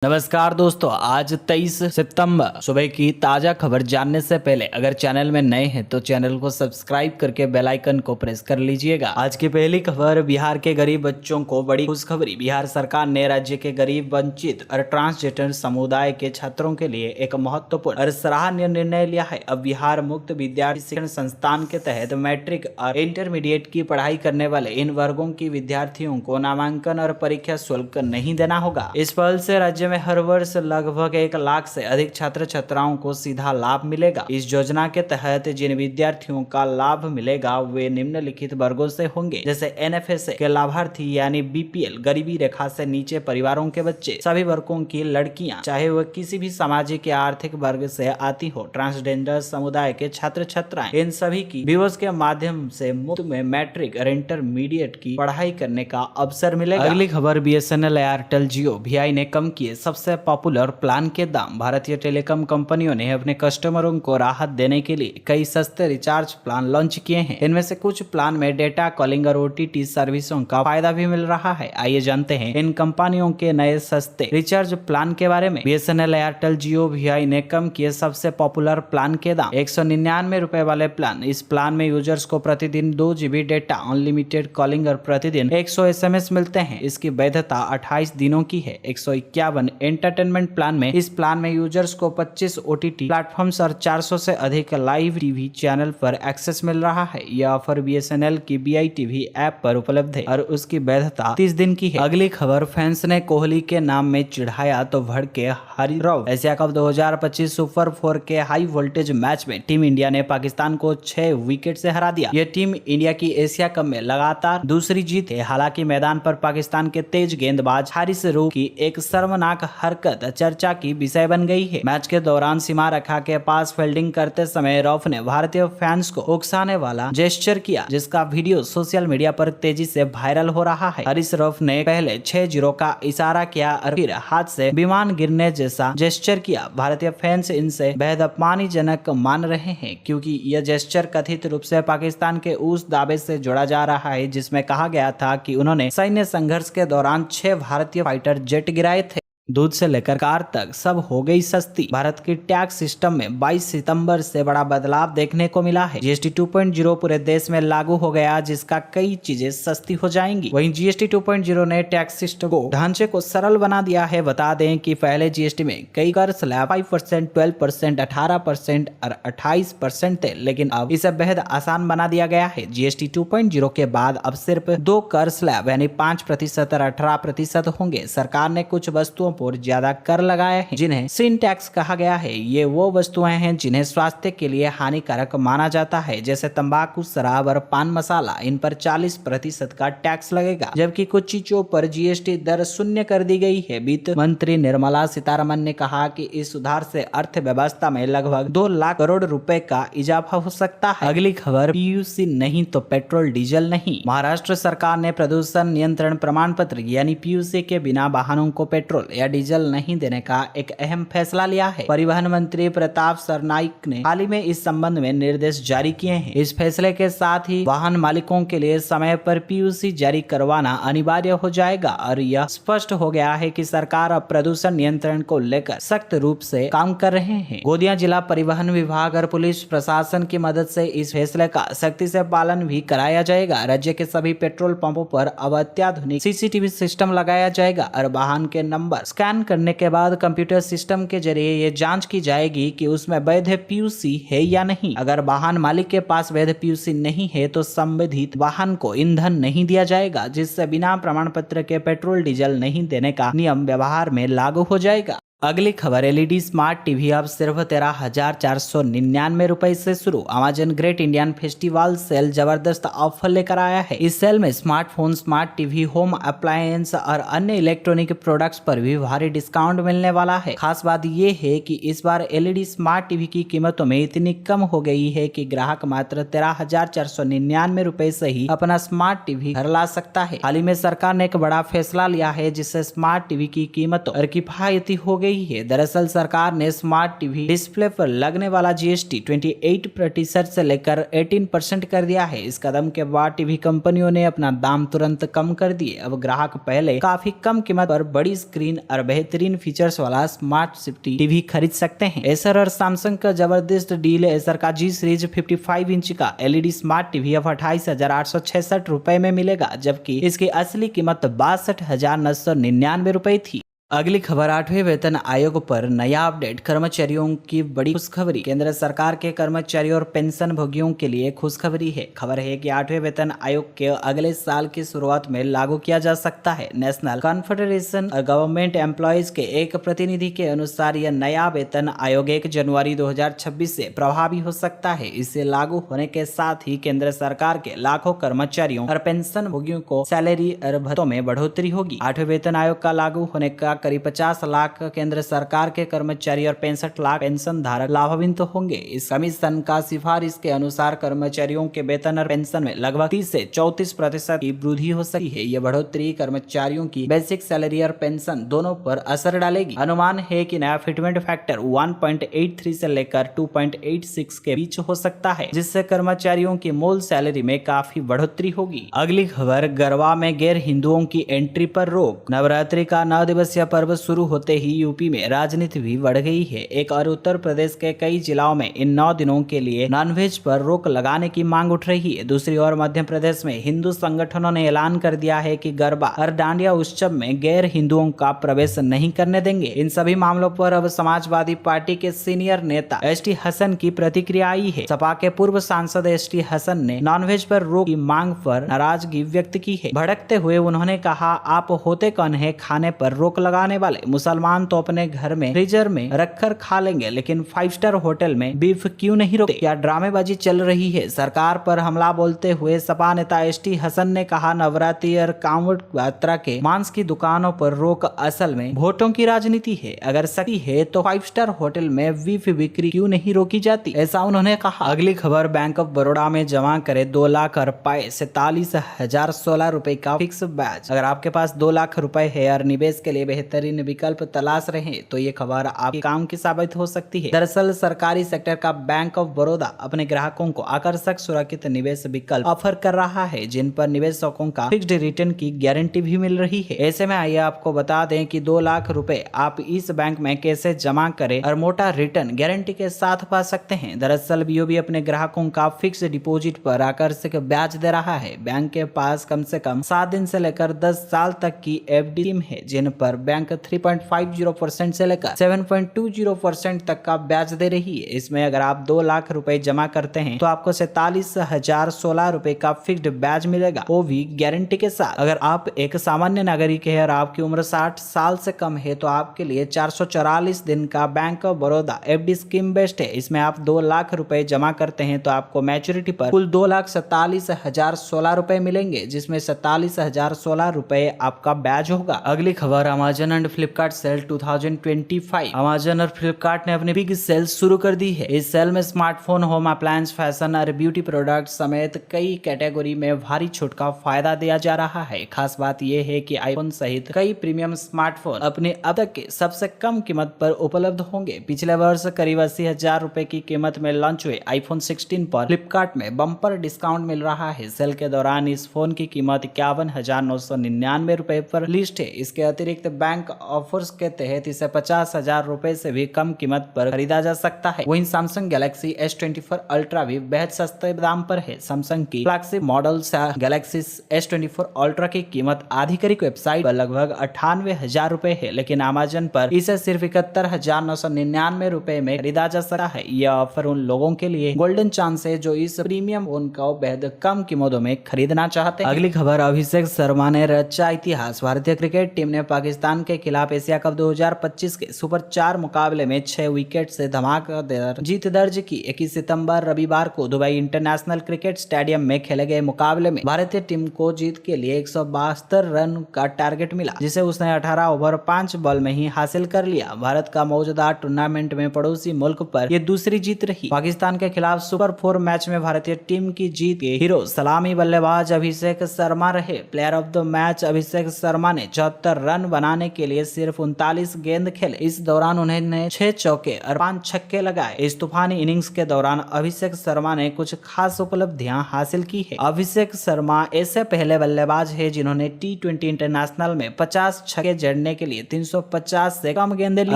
नमस्कार दोस्तों, आज 23 सितंबर सुबह की ताजा खबर जानने से पहले अगर चैनल में नए हैं तो चैनल को सब्सक्राइब करके बेल आइकन को प्रेस कर लीजिएगा। आज की पहली खबर, बिहार के गरीब बच्चों को बड़ी खुशखबरी। बिहार सरकार ने राज्य के गरीब, वंचित और ट्रांसजेंडर समुदाय के छात्रों के लिए एक महत्वपूर्ण और सराहनीय निर्णय लिया है। अब बिहार मुक्त विद्यार्थी शिक्षण संस्थान के तहत मैट्रिक और इंटरमीडिएट की पढ़ाई करने वाले इन वर्गों की विद्यार्थियों को नामांकन और परीक्षा शुल्क नहीं देना होगा। इस पहल से राज्य में हर वर्ष लगभग 1 लाख से अधिक छात्र छात्राओं को सीधा लाभ मिलेगा। इस योजना के तहत जिन विद्यार्थियों का लाभ मिलेगा वे निम्नलिखित वर्गों से होंगे, जैसे एनएफएसए के लाभार्थी यानी बीपीएल, गरीबी रेखा से नीचे परिवारों के बच्चे, सभी वर्गों की लड़कियां, चाहे वह किसी भी सामाजिक या आर्थिक वर्ग से आती हो, ट्रांसजेंडर समुदाय के छात्र छात्राएं, इन सभी की विवश के माध्यम से मुफ्त में मैट्रिक और इंटरमीडिएट की पढ़ाई करने का अवसर मिलेगा। अगली खबर, बीएसएनएल, एयरटेल, जियो, वीआई ने कम किए सबसे पॉपुलर प्लान के दाम। भारतीय टेलीकॉम कंपनियों ने अपने कस्टमरों को राहत देने के लिए कई सस्ते रिचार्ज प्लान लॉन्च किए हैं। इनमें से कुछ प्लान में डेटा, कॉलिंग और ओटीटी सर्विसों का फायदा भी मिल रहा है। आइए जानते हैं इन कंपनियों के नए सस्ते रिचार्ज प्लान के बारे में। बीएसएनएल, एयरटेल, जियो, वीआई ने कम किए सबसे पॉपुलर प्लान के दाम। 199 रुपए वाले प्लान। इस प्लान में यूजर्स को प्रतिदिन 2 GB डेटा, अनलिमिटेड कॉलिंग और प्रतिदिन 100 SMS मिलते हैं। इसकी वैधता 28 दिनों की है। 151 एंटरटेनमेंट प्लान में, इस प्लान में यूजर्स को 25 ओटीटी प्लेटफॉर्म्स और 400 से अधिक लाइव टीवी चैनल पर एक्सेस मिल रहा है। यह ऑफर बीएसएनएल की BI TV ऐप पर उपलब्ध है और उसकी वैधता 30 दिन की है। अगली खबर, फैंस ने कोहली के नाम में चिढ़ाया तो भड़के हरिराव। एशिया कप 2025 सुपर 4 के हाई वोल्टेज मैच में टीम इंडिया ने पाकिस्तान को 6 विकेट से हरा दिया। यह टीम इंडिया की एशिया कप में लगातार दूसरी जीत है। हालांकि मैदान पर पाकिस्तान के तेज गेंदबाज हारिस रऊफ की एक शर्मनाक हरकत चर्चा की विषय बन गई है। मैच के दौरान सीमा रेखा के पास फील्डिंग करते समय रऊफ ने भारतीय फैंस को उकसाने वाला जेस्चर किया, जिसका वीडियो सोशल मीडिया पर तेजी से वायरल हो रहा है। हारिस रऊफ ने पहले 6-0 का इशारा किया और फिर हाथ से विमान गिरने जैसा जेस्चर किया। भारतीय फैंस इनसे बेहद अपमानजनक मान रहे हैं, क्योंकि यह जेस्चर कथित रूप से पाकिस्तान के उस दावे से जोड़ा जा रहा है जिसमें कहा गया था कि उन्होंने सैन्य संघर्ष के दौरान 6 भारतीय फाइटर जेट गिराए थे। दूध से लेकर कार तक सब हो गई सस्ती। भारत की टैक्स सिस्टम में 22 सितंबर से बड़ा बदलाव देखने को मिला है। जीएसटी 2.0 पूरे देश में लागू हो गया, जिसका कई चीजें सस्ती हो जाएंगी। वहीं जीएसटी 2.0 ने टैक्स सिस्टम को ढांचे को सरल बना दिया है। बता दें कि पहले जीएसटी में कई कर स्लैब 5%, 12%, 18% और 28% थे, लेकिन अब इसे बेहद आसान बना दिया गया है। जीएसटी 2.0 के बाद अब सिर्फ 2 कर स्लैब यानी 5% और 18% होंगे। सरकार ने कुछ वस्तुओं और ज्यादा कर लगाए हैं, जिन्हें सिन टैक्स कहा गया है। ये वो वस्तुएं हैं जिन्हें स्वास्थ्य के लिए हानिकारक माना जाता है, जैसे तंबाकू, शराब और पान मसाला। इन पर 40% का टैक्स लगेगा, जबकि कुछ चीजों पर जीएसटी दर 0 कर दी गई है। वित्त मंत्री निर्मला सीतारमण ने कहा कि इस सुधार से अर्थव्यवस्था में लगभग 2 लाख करोड़ रुपए का इजाफा हो सकता है। अगली खबर, पीयूसी नहीं तो पेट्रोल डीजल नहीं। महाराष्ट्र सरकार ने प्रदूषण नियंत्रण प्रमाण पत्र यानी पीयूसी के बिना वाहनों को पेट्रोल या डीजल नहीं देने का एक अहम फैसला लिया है। परिवहन मंत्री प्रताप सरनाईक ने हाल ही में इस संबंध में निर्देश जारी किए हैं। इस फैसले के साथ ही वाहन मालिकों के लिए समय पर पीयूसी जारी करवाना अनिवार्य हो जाएगा और यह स्पष्ट हो गया है कि सरकार अब प्रदूषण नियंत्रण को लेकर सख्त रूप से काम कर रहे हैं। गोंदिया जिला परिवहन विभाग और पुलिस प्रशासन की मदद से इस फैसले का सख्ती से पालन भी कराया जाएगा। राज्य के सभी पेट्रोल पंपों पर अब अत्याधुनिक सीसीटीवी सिस्टम लगाया जाएगा और वाहन के नंबर स्कैन करने के बाद कंप्यूटर सिस्टम के जरिए ये जांच की जाएगी कि उसमें वैध पीयूसी है या नहीं। अगर वाहन मालिक के पास वैध पीयूसी नहीं है तो संबंधित वाहन को ईंधन नहीं दिया जाएगा, जिससे बिना प्रमाण पत्र के पेट्रोल डीजल नहीं देने का नियम व्यवहार में लागू हो जाएगा। अगली खबर, एलईडी स्मार्ट टीवी अब सिर्फ 13,499 रुपए से शुरू। Amazon Great Indian Festival sale जबरदस्त ऑफर लेकर आया है। इस सेल में smartphone, smart TV, home appliance और अन्य इलेक्ट्रॉनिक प्रोडक्ट्स पर भी भारी डिस्काउंट मिलने वाला है। खास बात ये है कि इस बार एलईडी स्मार्ट टीवी की कीमतों में इतनी कम हो गई है कि ग्राहक मात्र 13,499 रुपए से ही अपना स्मार्ट टीवी घर ला सकता है। हाल ही में सरकार ने एक बड़ा फैसला लिया है, जिससे स्मार्ट टीवी की कीमतों और किफायती हो गई गई है। दरअसल सरकार ने स्मार्ट टीवी डिस्प्ले पर लगने वाला जीएसटी 28% से लेकर 18% कर दिया है। इस कदम के बाद टीवी कंपनियों ने अपना दाम तुरंत कम कर दिए। अब ग्राहक पहले काफी कम कीमत पर बड़ी स्क्रीन और बेहतरीन फीचर्स वाला स्मार्ट टीवी खरीद सकते हैं। एसर और सैमसंग का जबरदस्त डील। एसर का जी सीरीज 55 इंच का एलईडी स्मार्ट टीवी अब 28,866 रुपए में मिलेगा, जबकि इसकी असली कीमत 62,999 रुपए थी। अगली खबर 8वें वेतन आयोग पर नया अपडेट। कर्मचारियों की बड़ी खुशखबरी। केंद्र सरकार के कर्मचारियों और पेंशन भोगियों के लिए खुशखबरी है। खबर है कि 8वें वेतन आयोग के अगले साल की शुरुआत में लागू किया जा सकता है। नेशनल कॉन्फेडरेशन गवर्नमेंट एम्प्लॉयज के एक प्रतिनिधि के अनुसार यह नया वेतन आयोग 1 जनवरी 2026 से प्रभावी हो सकता है। इससे लागू होने के साथ ही केंद्र सरकार के लाखों कर्मचारियों और पेंशन भोगियों को सैलरी और भत्तों में बढ़ोतरी होगी। 8वें वेतन आयोग का लागू होने का करीब 50 लाख केंद्र सरकार के कर्मचारी और 65 लाख पेंशन धारक लाभान्वित होंगे। इस कमीशन का सिफारिश के अनुसार कर्मचारियों के वेतन और पेंशन में लगभग 30 से 34% की वृद्धि हो सकती है। यह बढ़ोतरी कर्मचारियों की बेसिक सैलरी और पेंशन दोनों पर असर डालेगी। अनुमान है कि नया फिटमेंट फैक्टर 1.83 से लेकर 2.86 के बीच हो सकता है, जिससे कर्मचारियों की मूल सैलरी में काफी बढ़ोतरी होगी। अगली खबर, गरबा में गैर हिंदुओं की एंट्री पर रोक। नवरात्रि का 9 दिवसीय पर्व शुरू होते ही यूपी में राजनीति भी बढ़ गई है। एक और उत्तर प्रदेश के कई जिलों में इन 9 दिनों के लिए नॉनवेज पर रोक लगाने की मांग उठ रही है। दूसरी ओर मध्य प्रदेश में हिंदू संगठनों ने ऐलान कर दिया है कि गरबा और डांडिया उत्सव में गैर हिंदुओं का प्रवेश नहीं करने देंगे। इन सभी मामलों पर अब समाजवादी पार्टी के सीनियर नेता एसटी हसन की प्रतिक्रिया आई है। सपा के पूर्व सांसद एसटी हसन ने नॉनवेज पर रोक की मांग पर नाराजगी व्यक्त की है। भड़कते हुए उन्होंने कहा, आप होते कौन है खाने पर रोक लगाने वाले? मुसलमान तो अपने घर में फ्रीजर में रखकर खा लेंगे, लेकिन 5 स्टार होटल में बीफ क्यों नहीं रोकते? क्या ड्रामेबाजी चल रही है? सरकार पर हमला बोलते हुए सपा नेता एसटी हसन ने कहा, नवरात्रि और कांवड़ यात्रा के मांस की दुकानों पर रोक असल में वोटों की राजनीति है। अगर सही है तो 5 स्टार होटल में बीफ बिक्री क्यों नहीं रोकी जाती? ऐसा उन्होंने कहा। अगली खबर, बैंक ऑफ बड़ौदा में जमा करे 2 लाख रुपए 47,016 रुपए का फिक्स ब्याज। अगर आपके पास 2 लाख रुपए है और निवेश के लिए बेहतरीन विकल्प तलाश रहे तो ये खबर आपके काम की साबित हो सकती है। दरअसल सरकारी सेक्टर का बैंक ऑफ बड़ौदा अपने ग्राहकों को आकर्षक सुरक्षित निवेश विकल्प ऑफर कर रहा है, जिन पर निवेशकों का फिक्स्ड रिटर्न की गारंटी भी मिल रही है। ऐसे में आइए आपको बता दें कि 2 लाख रुपए आप इस बैंक में कैसे जमा करें और मोटा रिटर्न गारंटी के साथ पा सकते हैं। दरअसल बीओबी अपने ग्राहकों का फिक्स डिपॉजिट पर आकर्षक ब्याज दे रहा है। बैंक के पास कम से कम 7 दिन से लेकर 10 साल तक की एफडी स्कीम है, जिन पर बैंक 3.50% से लेकर 7.20% तक का ब्याज दे रही है। इसमें अगर आप 2 लाख रुपए जमा करते हैं तो आपको 47,016 रुपए का फिक्स्ड ब्याज मिलेगा, वो भी गारंटी के साथ। अगर आप एक सामान्य नागरिक है और आपकी उम्र 60 साल से कम है तो आपके लिए 444 दिन का bank of Baroda FD scheme best है। इसमें आप 2 लाख रुपए जमा करते हैं तो आपको मैच्योरिटी पर कुल 2,47,016 रुपए मिलेंगे, जिसमें 47,016 रुपए आपका ब्याज होगा। अगली खबर, Amazon and Flipkart sale 2025। Amazon और फ्लिपकार्ट ने अपनी बिग सेल शुरू कर दी है। इस सेल में स्मार्टफोन, होम अप्लायंस, फैशन और ब्यूटी प्रोडक्ट समेत कई कैटेगरी में भारी छूट का फायदा दिया जा रहा है। खास बात यह है कि आईफोन सहित कई प्रीमियम स्मार्टफोन अपने अब तक के सबसे कम कीमत पर उपलब्ध होंगे। पिछले वर्ष करीब 80,000 रुपए की कीमत में लॉन्च हुए आईफोन 16 पर फ्लिपकार्ट में बम्पर डिस्काउंट मिल रहा है। सेल के दौरान इस फोन की कीमत 51,999 रुपए पर लिस्ट है। इसके अतिरिक्त बैंक ऑफर्स के तहत इसे 50,000 रुपए से भी कम कीमत पर खरीदा जा सकता है। वहीं सैमसंग गैलेक्सी S24 अल्ट्रा भी बेहद सस्ते दाम पर है। सैमसंग की flagship model Galaxy S24 ultra की कीमत आधिकारिक वेबसाइट पर लगभग 98,000 रुपए है, लेकिन अमेजन पर इसे सिर्फ 71,999 रुपए में खरीदा जा सकता है। यह ऑफर उन लोगों के लिए गोल्डन चांस है जो इस प्रीमियम फोन को बेहद कम कीमतों में खरीदना चाहते हैं। अगली खबर, अभिषेक शर्मा ने रचा इतिहास। भारतीय क्रिकेट टीम ने पाकिस्तान के खिलाफ एशिया कप 2025 के सुपर 4 मुकाबले में 6 विकेट से धमाकेदार जीत दर्ज की। 21 सितंबर रविवार को दुबई इंटरनेशनल क्रिकेट स्टेडियम में खेले गए मुकाबले में भारतीय टीम को जीत के लिए 172 रन का टारगेट मिला, जिसे उसने 18 ओवर 5 बॉल में ही हासिल कर लिया। भारत का मौजूदा टूर्नामेंट में पड़ोसी मुल्क पर यह दूसरी जीत रही। पाकिस्तान के खिलाफ सुपर 4 मैच में भारतीय टीम की जीत के हीरो सलामी बल्लेबाज अभिषेक शर्मा रहे। Player of the match Abhishek Sharma ने 74 रन बनाने के लिए सिर्फ 39 गेंद खेले। इस दौरान उन्होंने 6 चौके और 5 छक्के लगाए। इस तूफानी इनिंग्स के दौरान अभिषेक शर्मा ने कुछ खास उपलब्धियां हासिल की है। अभिषेक शर्मा ऐसे पहले बल्लेबाज है जिन्होंने T20 इंटरनेशनल में 50 छक्के जड़ने के लिए 350 से कम गेंदें ली।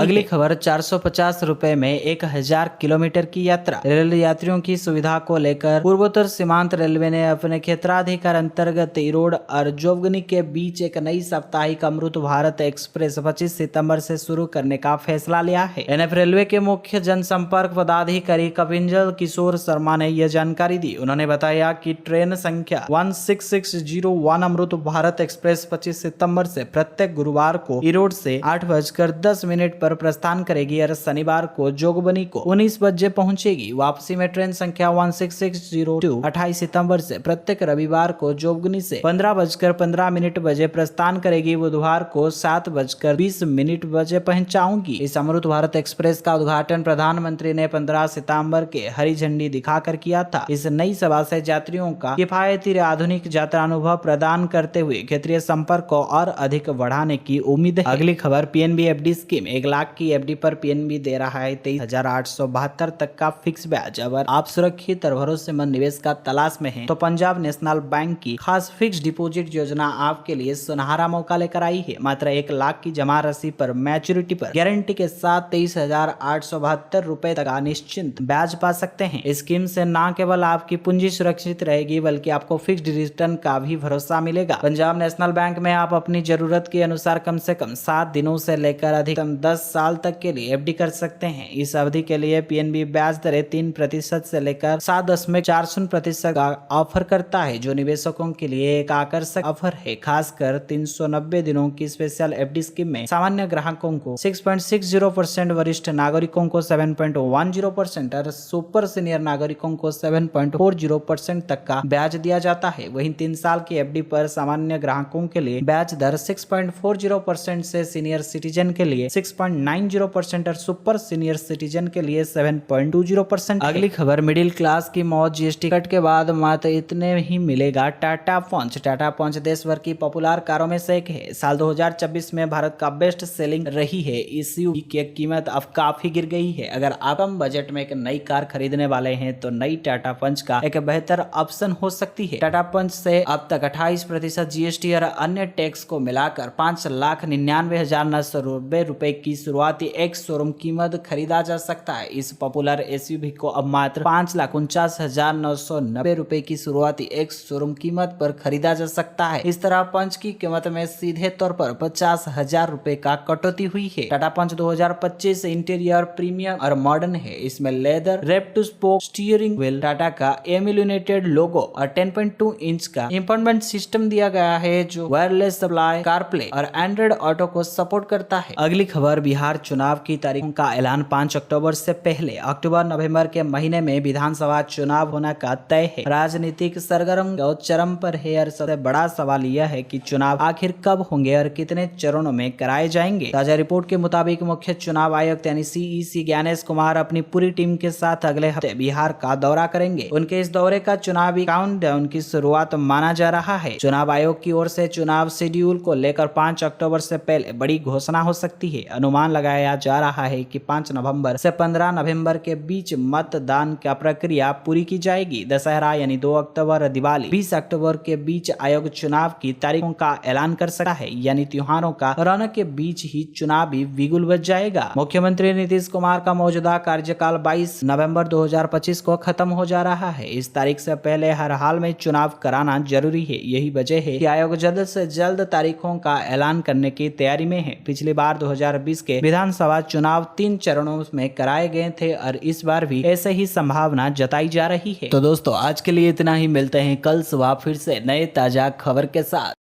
अगली खबर 450 रुपए में 1000 किलोमीटर की यात्रा। रेल यात्रियों की सुविधा को लेकर पूर्वोत्तर सीमांत रेलवे ने अपने क्षेत्राधिकार अंतर्गत इरोड और जोगबनी के बीच एक नई साप्ताहिक अमृत भारत एक्सप्रेस 25 सितंबर से शुरू करने का फैसला लिया है। एनएफ रेलवे के मुख्य जनसंपर्क पदाधिकारी कपिंजल किशोर शर्मा ने यह जानकारी दी। उन्होंने बताया कि ट्रेन संख्या 16601 अमृत भारत एक्सप्रेस 25 सितंबर से प्रत्येक गुरुवार को इरोड से 8:10 पर प्रस्थान करेगी और शनिवार को जोगबनी को 19 बजे पहुंचेगी। वापसी में ट्रेन संख्या 16602 28 सितंबर से प्रत्येक रविवार को जोगबनी से 15:15 बजे प्रस्थान करेगी। बुधवार को 7:20 बजे पहुंचाऊंगी। इस अमृत भारत एक्सप्रेस का उद्घाटन प्रधानमंत्री ने 15 सितंबर के हरी झंडी दिखाकर किया था। इस नई सेवा से यात्रियों का किफायती आधुनिक यात्रा अनुभव प्रदान करते हुए क्षेत्रीय संपर्क को और अधिक बढ़ाने की उम्मीद है। अगली खबर पीएनबी एफडी स्कीम। 1 लाख की एफडी पर पीएनबी दे रहा है 23,872 तक का फिक्स ब्याज। अगर आप सुरक्षित और भरोसेमंद निवेश का तलाश में हैं, तो पंजाब नेशनल बैंक की खास फिक्स डिपॉजिट योजना आपके लिए सुनहरा मौका लेकर आई है। मात्र 1 लाख की जमा राशि पर मैच्योरिटी पर गारंटी के साथ 23,872 रुपए तक निश्चिंत ब्याज पा सकते हैं। इस स्कीम से न केवल आपकी पूंजी सुरक्षित रहेगी बल्कि आपको फिक्स्ड रिटर्न का भी भरोसा मिलेगा। पंजाब नेशनल बैंक में आप अपनी जरूरत के अनुसार कम से कम 7 दिनों से लेकर अधिकतम 10 साल तक के लिए एफडी कर सकते हैं। इस अवधि के लिए पीएनबी ब्याज दरें 3% से लेकर 7.40% का ऑफर करता है, जो निवेशकों के लिए एक आकर्षक ऑफर है। खासकर 390 दिनों की स्पेशल एफडी स्कीम में सामान्य ग्राहकों को 6.60%, वरिष्ठ नागरिकों को 7.10% और सुपर सीनियर नागरिकों को 7.40% तक का ब्याज दिया जाता है। वहीं 3 साल की एफडी पर सामान्य ग्राहकों के लिए ब्याज दर 6.40% से सीनियर सिटीजन के लिए 6.90% और सुपर सीनियर सिटीजन के लिए 7.20%। अगली खबर मिडिल क्लास की मौज। जीएसटी कट के बाद मात्र इतने ही मिलेगा टाटा पंच। टाटा पंच देश भर की पॉपुलर कारों में से एक है। साल 2024 में भारत का बेस्ट सेलिंग रही है। एसयूवी की कीमत अब काफी गिर गई है। अगर आप कम बजट में एक नई कार खरीदने वाले हैं तो नई टाटा पंच का एक बेहतर ऑप्शन हो सकती है। टाटा पंच से अब तक 28% जीएसटी और अन्य टैक्स को मिलाकर 5,99,990 रुपए की शुरुआती एक शोरूम कीमत खरीदा जा सकता है। इस पॉपुलर एसयूवी को अब मात्र 5,49,990 रुपए की शुरुआती एक शोरूम कीमत पर खरीदा जा सकता है। इस तरह पंच की कीमत में सीधे तौर पर 50,000 रुपए का कटौती हुई है। टाटा पंच 2025 इंटीरियर प्रीमियम और मॉडर्न है। इसमें leather wrap two spoke steering wheel, Tata का एम्यूलेटेड लोगो और 10.2 इंच का इंफोटेनमेंट सिस्टम दिया गया है, जो वायरलेस सप्लाई, कारप्ले और एंड्रॉइड ऑटो को सपोर्ट करता है। अगली खबर बिहार चुनाव की तारीखों का ऐलान 5 अक्टूबर से पहले अक्टूबर-नवंबर के महीने में विधानसभा चुनाव होने का तय है। राजनीतिक सरगर्म चरम पर है और सबसे बड़ा सवाल यह है कि चुनाव आखिर कब होंगे और कितने चरणों में कराए जाएंगे। ताजा रिपोर्ट के मुताबिक मुख्य चुनाव आयुक्त यानी सीईसी ज्ञानेश कुमार अपनी पूरी टीम के साथ अगले हफ्ते बिहार का दौरा करेंगे। उनके इस दौरे का चुनावी काउंटडाउन की शुरुआत माना जा रहा है। चुनाव आयोग की ओर से चुनाव शेड्यूल को लेकर 5 अक्टूबर से पहले बड़ी घोषणा हो सकती है। अनुमान लगाया जा रहा है कि 5 नवंबर से 15 नवंबर के बीच मतदान का प्रक्रिया पूरी की जाएगी। दशहरा यानी 2 अक्टूबर और दिवाली 20 अक्टूबर के बीच आयोग चुनाव की तारीखों का ऐलान कर सकता है, यानी त्योहारों का रौनक के बीच ही चुनावी बिगुल बज जाएगा। मुख्यमंत्री नीतीश कुमार का मौजूदा कार्यकाल 22 नवंबर 2025 को खत्म हो जा रहा है। इस तारीख से पहले हर हाल में चुनाव कराना जरूरी है। यही वजह है कि आयोग जल्द से जल्द तारीखों का ऐलान करने की तैयारी में है। पिछली बार 2020 के विधानसभा चुनाव 3 चरणों में कराए गए थे और इस बार भी ऐसे ही संभावना जताई जा रही है। तो दोस्तों आज के लिए इतना ही। मिलते हैं कल सुबह फिर से नए ताजा खबर के साथ।